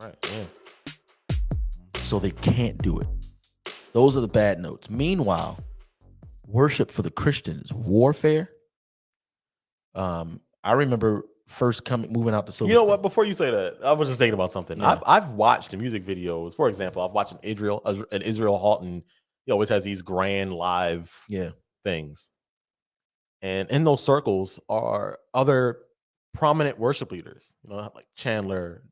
Right. Yeah. So they can't do it. Those are the bad notes. Meanwhile, worship for the Christian is warfare. I remember first moving out to Silver You know Spring. what? Before you say that, I was just thinking about something. Yeah. I've watched the music videos. For example, I've watched an Israel Houghton. He always has these grand live things, and in those circles are other prominent worship leaders. You know, like Chandler.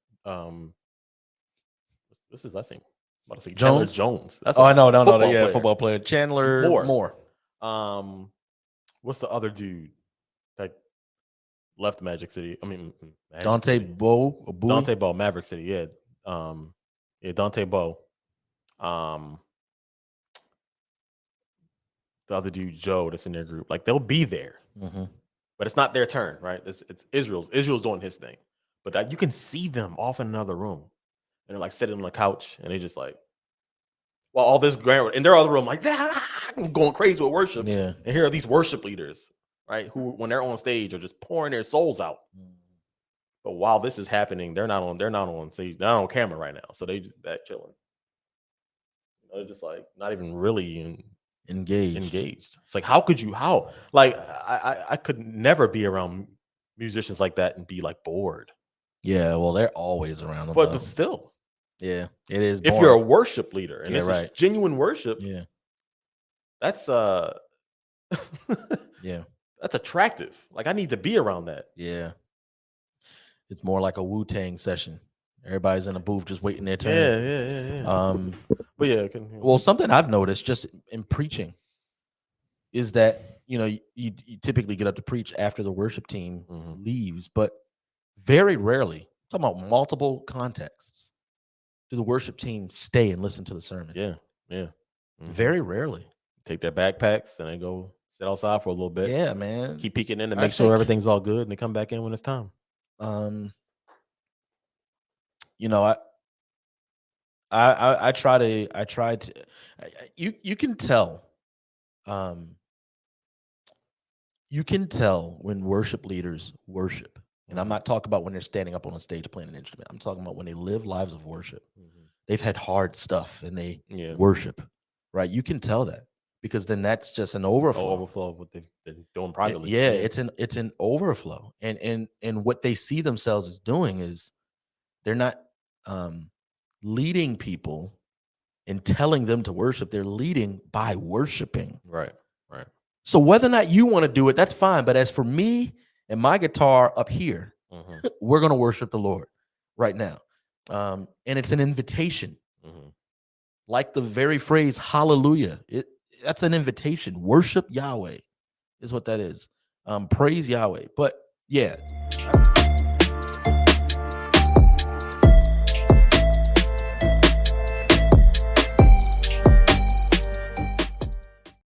What's his last name? I'm about to say Chandler Jones. That's no, player. football player. Chandler Moore. What's the other dude that left Magic City? I mean, Dante Bowe. Dante Bowe, Maverick City. Yeah. Dante Bowe. The other dude, Joe, that's in their group. Like, they'll be there, but it's not their turn, right? It's Israel's. Israel's doing his thing, but you can see them off in another room, and they're like sitting on the couch, and they just like, well, all this grand in their other room, like I'm going crazy with worship. Yeah, and here are these worship leaders, right? Who, when they're on stage, are just pouring their souls out. But while this is happening, they're not on stage, they're not on camera right now, so they just back chilling. They're just like not even really engaged. It's like, how could you? Like, I could never be around musicians like that and be like bored. Yeah, well, they're always around them, but still, yeah, it is. If you're a worship leader and it's right, genuine worship, that's that's attractive. Like, I need to be around that. Yeah, it's more like a Wu-Tang session. Everybody's in a booth just waiting their turn. Yeah. But yeah, well, something I've noticed just in preaching is that, you know, you typically get up to preach after the worship team leaves, but very rarely, I'm talking about multiple contexts, do the worship team stay and listen to the sermon. Yeah. Very rarely. Take their backpacks and they go sit outside for a little bit. Yeah, man. Keep peeking in to make sure everything's all good, and they come back in when it's time. You know, I try to you can tell when worship leaders worship. And I'm not talking about when they're standing up on a stage playing an instrument. I'm talking about when they live lives of worship. They've had hard stuff and they worship, right? You can tell that, because then that's just an overflow. Overflow of what they've been doing privately. Yeah, it's an overflow. And what they see themselves as doing is they're not leading people and telling them to worship. They're leading by worshiping. Right. So whether or not you want to do it, that's fine. But as for me and my guitar up here, we're going to worship the Lord right now. And it's an invitation. Like the very phrase, hallelujah. That's an invitation. Worship Yahweh is what that is. Praise Yahweh. But yeah.